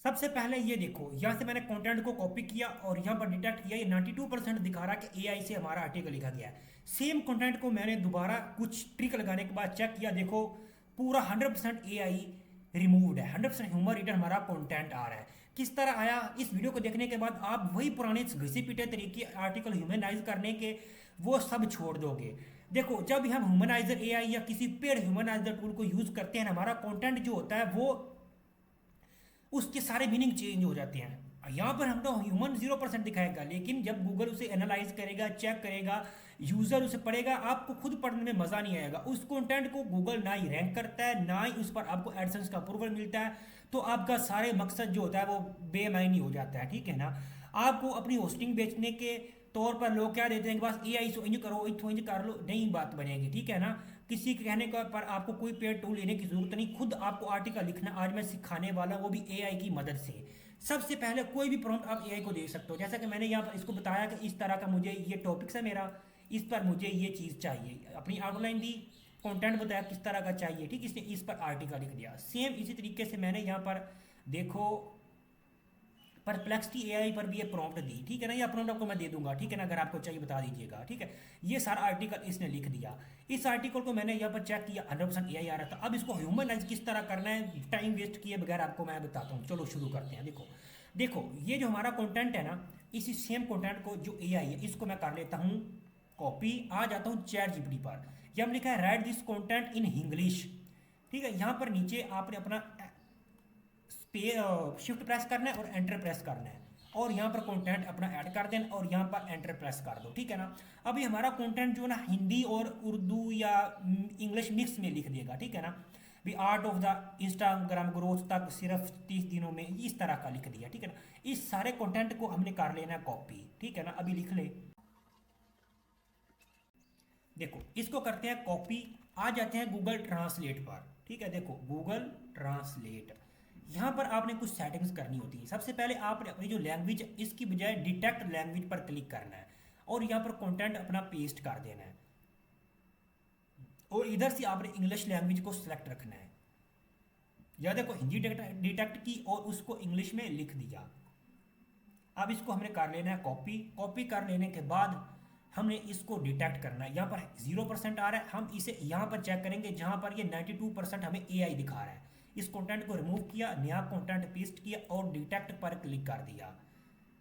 सबसे पहले ये देखो, यहाँ से मैंने कंटेंट को कॉपी किया और यहाँ पर डिटेक्ट किया, ये 92% दिखा रहा है कि एआई से हमारा आर्टिकल लिखा गया है। सेम कंटेंट को मैंने दोबारा कुछ ट्रिक लगाने के बाद चेक किया, देखो पूरा 100% एआई रिमूव्ड है, 100% ह्यूमन रीडर हमारा कंटेंट आ रहा है। किस तरह आया, इस वीडियो को देखने के बाद आप वही पुराने घिसे पिटे तरीके आर्टिकल ह्यूमनाइज करने के वो सब छोड़ दोगे। देखो जब हम ह्यूमनाइजर एआई या किसी पेड ह्यूमनाइजर टूल को यूज करते हैं, हमारा कंटेंट जो होता है वो उसके सारे मीनिंग चेंज हो जाते हैं। यहाँ पर हम तो ह्यूमन 0% दिखाएगा, लेकिन जब गूगल उसे एनालाइज करेगा, चेक करेगा, यूजर उसे पढ़ेगा, आपको खुद पढ़ने में मजा नहीं आएगा। उस कंटेंट को गूगल ना ही रैंक करता है, ना ही उस पर आपको एडसेंस का अप्रूवल मिलता है, तो आपका सारे मकसद जो होता है वो बेमायनी हो जाता है, ठीक है ना। आपको अपनी होस्टिंग बेचने के तौर पर लोग क्या देते हैं कि बस एआई से इंज करो, इंज कर लो, नहीं बात बनेगी, ठीक है ना। किसी के कहने का पर आपको कोई पेड टूल लेने की जरूरत नहीं, खुद आपको आर्टिकल लिखना आज मैं सिखाने वाला हूं, वो भी एआई की मदद से। सबसे पहले कोई भी प्रॉम्प्ट आप एआई को दे सकते हो, जैसा कि मैंने यहाँ पर इसको बताया कि इस तरह का मुझे ये टॉपिक्स है मेरा, इस पर मुझे ये चीज़ चाहिए, अपनी आउटलाइन दी, कंटेंट बताया किस तरह का चाहिए, ठीक, इसने इस पर आर्टिकल लिख दिया। सेम इसी तरीके से मैंने यहाँ पर देखो परप्लेक्सिटी एआई पर भी ये प्रॉम्प्ट दी, ठीक है ना, ये प्रॉम्प्ट आपको मैं दे दूंगा, ठीक है ना, अगर आपको चाहिए बता दीजिएगा, ठीक है। ये सारा आर्टिकल इसने लिख दिया। इस आर्टिकल को मैंने यहाँ पर चेक किया, 100% एआई आ रहा था। अब इसको ह्यूमनाइज किस तरह करना है टाइम वेस्ट किए बगैर आपको मैं बताता हूँ। चलो शुरू करते हैं। देखो देखो ये जो हमारा कंटेंट है ना, इसी सेम कंटेंट को जो एआई है इसको मैं कर लेता हूँ कॉपी, आ जाता हूँ चैट जीपीटी पर। ये हम लिखा है right this content in English, ठीक है। यहाँ पर नीचे आपने अपना शिफ्ट प्रेस करना है और एंटर प्रेस करना है, और यहाँ पर कंटेंट अपना ऐड कर देना और यहाँ पर एंटर प्रेस कर दो, ठीक है ना। अभी हमारा कंटेंट जो ना हिंदी और उर्दू या इंग्लिश मिक्स में लिख देगा, ठीक है ना। भी art of the Instagram growth तक सिर्फ 30 दिनों में, इस तरह का लिख दिया, ठीक है ना। इस सारे कंटेंट को हमने कर लेना है कॉपी, ठीक है ना। अभी लिख ले, देखो इसको करते हैं कॉपी, आ जाते हैं गूगल ट्रांसलेट पर, ठीक है। देखो गूगल ट्रांसलेट, यहाँ पर आपने कुछ सेटिंग्स करनी होती है। सबसे पहले आपने अपनी जो लैंग्वेज है इसकी बजाय डिटेक्ट लैंग्वेज पर क्लिक करना है और यहाँ पर कंटेंट अपना पेस्ट कर देना है, और इधर से आपने इंग्लिश लैंग्वेज को सिलेक्ट रखना है। या देखो हिंदी डिटेक्ट की और उसको इंग्लिश में लिख दिया। अब इसको हमने कर लेना है कॉपी, कॉपी कर लेने के बाद हमने इसको डिटेक्ट करना है। यहाँ पर 0% आ रहा है, हम इसे यहाँ पर चेक करेंगे जहाँ पर ये 92% हमें एआई दिखा रहा है। इस कंटेंट को रिमूव किया, नया कंटेंट पेस्ट किया और डिटेक्ट पर क्लिक कर दिया।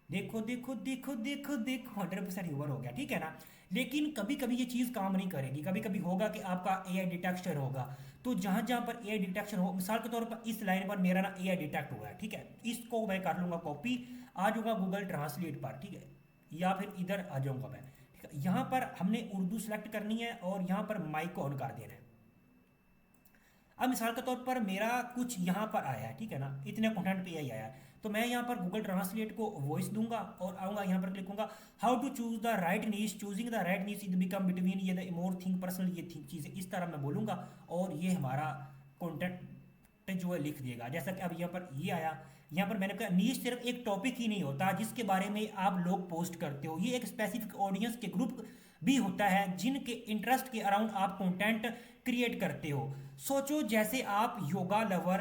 देखो देखो देखो देखो देखो 100% ह्यूमर हो गया, ठीक है ना। लेकिन कभी कभी ये चीज़ काम नहीं करेगी, कभी कभी होगा कि आपका एआई डिटेक्शन होगा। तो जहाँ जहाँ पर एआई डिटेक्शन हो, मिसाल के तौर पर इस लाइन पर मेरा ना एआई डिटेक्ट हुआ है, ठीक है, इसको मैं कर लूँगा कॉपी, आ जाऊँगा गूगल ट्रांसलेट पर, ठीक है, या फिर इधर आ जाऊँगा मैं, ठीक है। यहाँ पर हमने उर्दू सेलेक्ट करनी है और यहाँ पर माइक को ऑन कर देना है। अब मिसाल के तौर पर मेरा कुछ यहाँ पर आया है, ठीक है ना, इतने कंटेंट पे यही आया है, तो मैं यहाँ पर गूगल ट्रांसलेट को वॉइस दूंगा और आऊँगा यहाँ पर क्लिक करूँगा, how to choose the right niche, choosing the right niche is become between ये द मोर थिंग पर्सनल, ये चीज़ें इस तरह मैं बोलूँगा और ये हमारा कंटेंट जो है लिख देगा। जैसा कि अब यहाँ पर ये आया, यहाँ पर मैंने कहा नीश सिर्फ एक टॉपिक ही नहीं होता जिसके बारे में आप लोग पोस्ट करते हो, ये एक स्पेसिफिक ऑडियंस के ग्रुप भी होता है जिनके इंटरेस्ट के अराउंड आप कंटेंट क्रिएट करते हो। सोचो जैसे आप योगा लवर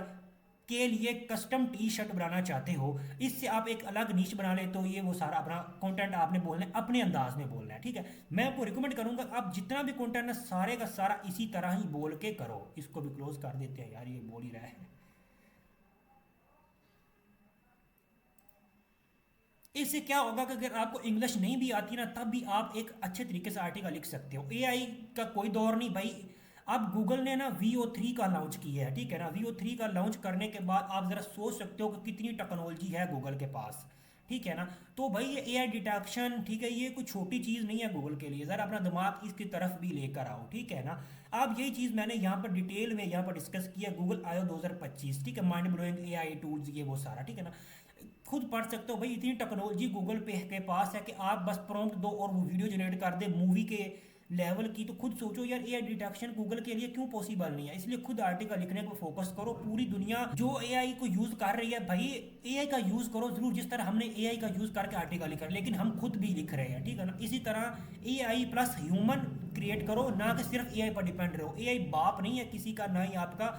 के लिए कस्टम टी शर्ट बनाना चाहते हो, इससे आप एक अलग नीश बना ले, तो ये वो सारा अपना कंटेंट आपने बोलना है, अपने अंदाज में बोलना है, ठीक है। मैं आपको रिकमेंड करूंगा आप जितना भी कंटेंट है सारे का सारा इसी तरह ही बोल के करो। इसको भी क्लोज कर देते हैं यार, ये बोल ही रहा है। इससे क्या होगा कि अगर आपको इंग्लिश नहीं भी आती ना, तब भी आप एक अच्छे तरीके से आर्टिकल लिख सकते हो। एआई का कोई दौर नहीं भाई। अब गूगल ने ना VO3 का लॉन्च किया है, ठीक है ना। VO3 का लॉन्च करने के बाद आप ज़रा सोच सकते हो कि कितनी टेक्नोलॉजी है गूगल के पास, ठीक है ना। तो भाई ये एआई डिटेक्शन, ठीक है, ये कोई छोटी चीज़ नहीं है गूगल के लिए। ज़रा अपना दिमाग इसकी तरफ भी लेकर आओ, ठीक है ना। अब यही चीज़ मैंने यहाँ पर डिटेल में यहाँ पर डिस्कस किया, गूगल आयो 2025, ठीक है, माइंड ब्लोइंग एआई टूल्स ये वो सारा, ठीक है ना। खुद पढ़ सकते हो भाई, इतनी टेक्नोलॉजी गूगल पे के पास है कि आप बस प्रॉम्प्ट दो और वो वीडियो जनरेट कर दे मूवी के लेवल की। तो खुद सोचो यार, एआई डिटेक्शन गूगल के लिए क्यों पॉसिबल नहीं है। इसलिए खुद आर्टिकल लिखने को फोकस करो। पूरी दुनिया जो एआई को यूज कर रही है भाई, एआई का यूज करो जरूर, जिस तरह हमने एआई का यूज करके आर्टिकल लिखा, लेकिन हम खुद भी लिख रहे हैं, ठीक है ना। इसी तरह एआई प्लस ह्यूमन क्रिएट करो, ना कि सिर्फ एआई पर डिपेंड रहो। एआई बाप नहीं है किसी का, ना ही आपका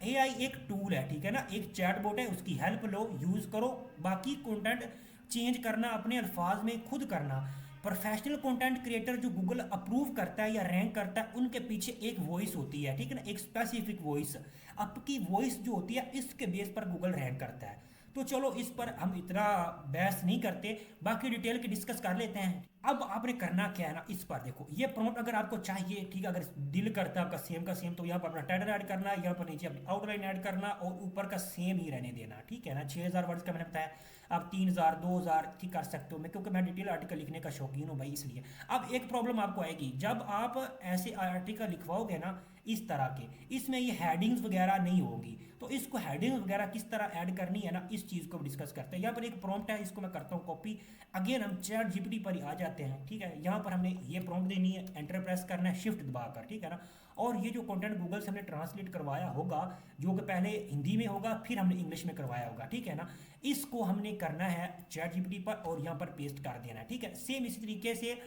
एआई एक टूल है, ठीक है ना, एक चैटबॉट है, उसकी हेल्प लो, यूज़ करो। बाकी कंटेंट चेंज करना अपने अल्फाज में खुद करना। प्रोफेशनल कंटेंट क्रिएटर जो गूगल अप्रूव करता है या रैंक करता है, उनके पीछे एक वॉइस होती है, ठीक है ना, एक स्पेसिफिक वॉइस। आपकी वॉइस जो होती है इसके बेस पर गूगल रैंक करता है। तो चलो इस पर हम इतना बहस नहीं करते, बाकी डिटेल के डिस्कस कर लेते हैं। अब आपने करना क्या है ना, इस पर देखो, ये प्रॉम्प्ट अगर आपको चाहिए, ठीक है, अगर दिल करता है आपका सेम का सेम, तो यहाँ पर अपना टाइटल ऐड करना, यहाँ पर नीचे अपनी आउटलाइन ऐड करना और ऊपर का सेम ही रहने देना, ठीक है ना। 6000 वर्ड्स का मैंने बताया, आप 3000 2000 ठीक कर सकते हो। मैं क्योंकि मैं डिटेल आर्टिकल लिखने का शौकीन हूँ भाई, इसलिए। अब एक प्रॉब्लम आपको आएगी जब आप ऐसे आर्टिकल लिखवाओगे ना इस तरह के, इसमें ये हेडिंग्स वगैरह नहीं होगी, तो इसको हेडिंग्स वगैरह किस तरह ऐड करनी है ना, इस चीज़ को डिस्कस करते हैं। यहाँ पर एक प्रॉम्प्ट है, इसको मैं करता हूँ कॉपी। अगेन हम चैट जीपीटी पर ही आ जाते हैं, ठीक है। यहाँ पर हमने ये प्रॉम्प्ट देनी है, एंटर प्रेस करना है शिफ्ट दबाकर, ठीक है ना। और ये जो कंटेंट गूगल से हमने ट्रांसलेट करवाया होगा, जो कि पहले हिंदी में होगा फिर हमने इंग्लिश में करवाया होगा, ठीक है ना, इसको हमने करना है चैट जीपीटी पर और यहाँ पर पेस्ट कर देना है, ठीक है। सेम इसी तरीके से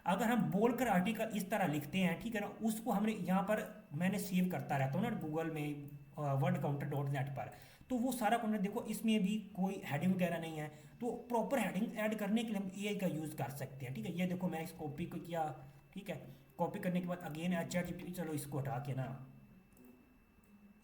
अगर हम बोलकर आर्टिकल इस तरह लिखते हैं, ठीक है ना, उसको हमने यहाँ पर मैंने सेव करता रहता हूँ ना गूगल में wordcounter.net पर, तो वो सारा कंटेंट देखो, इसमें भी कोई हेडिंग वगैरह नहीं है। तो प्रॉपर हेडिंग ऐड करने के लिए हम एआई का यूज़ कर सकते हैं, ठीक है। ये देखो मैं इस कॉपी को किया, ठीक है, कॉपी करने के बाद अगेन चैट जीपीटी, चलो इसको हटा के ना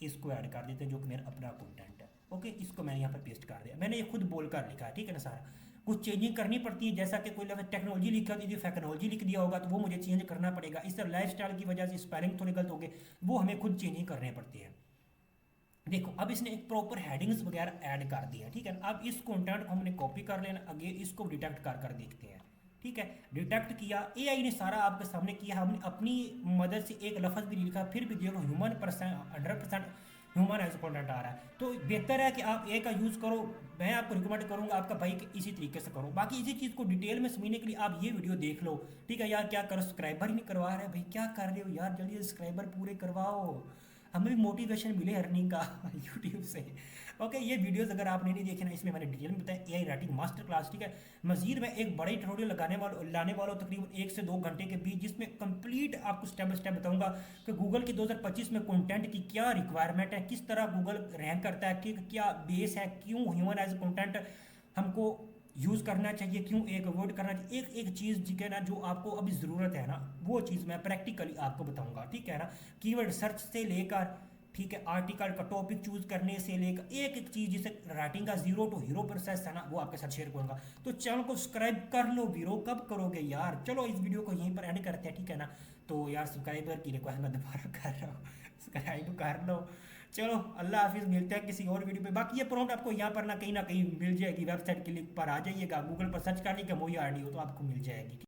इसको ऐड कर देते हैं जो कि मेरा अपना कंटेंट है। ओके, इसको मैंने यहाँ पर पेस्ट कर दिया, मैंने ये खुद बोलकर लिखा है, ठीक है ना। सारा कुछ चेंजिंग करनी पड़ती है, जैसा कि कोई लफ्ज़ टेक्नोलॉजी लिखा यदि फैक्नोलॉजी लिख दिया होगा तो वो मुझे चेंज करना पड़ेगा। इस तरह लाइफ स्टाइल की वजह से स्पेलिंग थोड़ी गलत हो गए, वो हमें खुद चेंजिंग करने पड़ती है। देखो अब इसने एक प्रॉपर हेडिंग्स वगैरह ऐड कर दिया, ठीक है ना। अब इस कंटेंट को हमने कॉपी कर लेना, आगे इसको डिटेक्ट कर देखते हैं, ठीक है। डिटेक्ट किया, एआई ने सारा आपके सामने किया, हमने अपनी मदद से एक लफ्ज़ भी नहीं लिखा, फिर भी देखो human percent 100% human as content आ रहा है। तो बेहतर है कि आप ए का यूज़ करो। मैं आपको रिकमेंड करूंगा आपका भाई कि इसी तरीके से करो। बाकी इसी चीज़ को डिटेल में समझने के लिए आप ये वीडियो देख लो, ठीक है। यार क्या करो, सब्सक्राइबर ही नहीं करवा रहे भाई, क्या कर रहे हो यार, जल्दी सब्सक्राइबर पूरे करवाओ, हमें भी मोटिवेशन मिले अर्निंग का यूट्यूब से। ओके, ये वीडियोस अगर आपने नहीं देखे ना, इसमें मैंने डिटेल में बताया एआई राइटिंग मास्टर क्लास, ठीक है। मजीद मैं एक बड़ी ट्यूटोरियल लाने वाला हूँ तकरीबन 1 से 2 घंटे के बीच, जिसमें कंप्लीट आपको स्टेप बाय स्टेप बताऊंगा कि गूगल की 2025 में कंटेंट की क्या रिक्वायरमेंट है, किस तरह गूगल रैंक करता है, कि क्या बेस है, क्यों ह्यूमन एज कंटेंट हमको यूज़ करना चाहिए, क्यों एक अवॉइड करना चाहिए। एक एक चीज़ ठीक है ना जो आपको अभी ज़रूरत है ना, वो चीज़ मैं प्रैक्टिकली आपको बताऊंगा, ठीक है ना। कीवर्ड सर्च से लेकर, ठीक है, आर्टिकल का टॉपिक चूज करने से लेकर एक एक चीज़, जिसे राइटिंग का 0 to हीरो प्रोसेस है ना, वो आपके साथ शेयर करूंगा। तो चैनल को सब्सक्राइब कर लो, वीरो कब करोगे यार। चलो इस वीडियो को यहीं पर एंड करते हैं, ठीक है ना। तो यार सब्सक्राइबर की रिक्वेस्ट मैं दोबारा कर रहा हूँ, सब्सक्राइब कर लो। चलो अल्लाह हाफिज़, मिलते हैं किसी और वीडियो पे। बाकी ये प्रॉम्प्ट आपको यहाँ पर ना कहीं मिल जाएगी, वेबसाइट के लिंक पर आ जाइएगा, गूगल पर सर्च करने का मोई आईडी हो तो आपको मिल जाएगी।